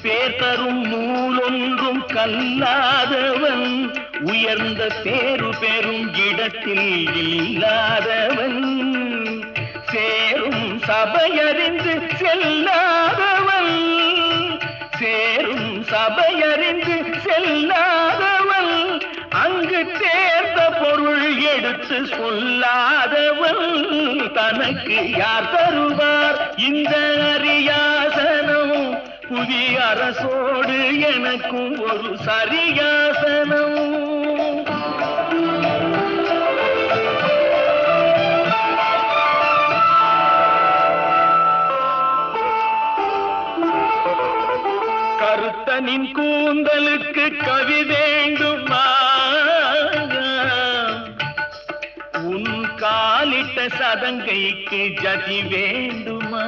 பேர் தரும் நூலொன்றும் கல்லாதவன் உயர்ந்த பேரு பெறும் இடத்தில் இல்லாதவன் சேரும் சபையறிந்து செல்லாதவன் சேரும் சபையறிந்து செல்லாதவன் அங்கு தேர்ந்த பொருள் எடுத்து சொல்லாதவன் தனக்கு யார் தருவார் இந்த அரியாசனம் புதிய அரசோடு எனக்கும் ஒரு சரியாசனம் கருத்தனின் கூந்தலுக்கு கவி வேண்டுமா உன் காலிட்ட சதங்கைக்கு ஜதி வேண்டுமா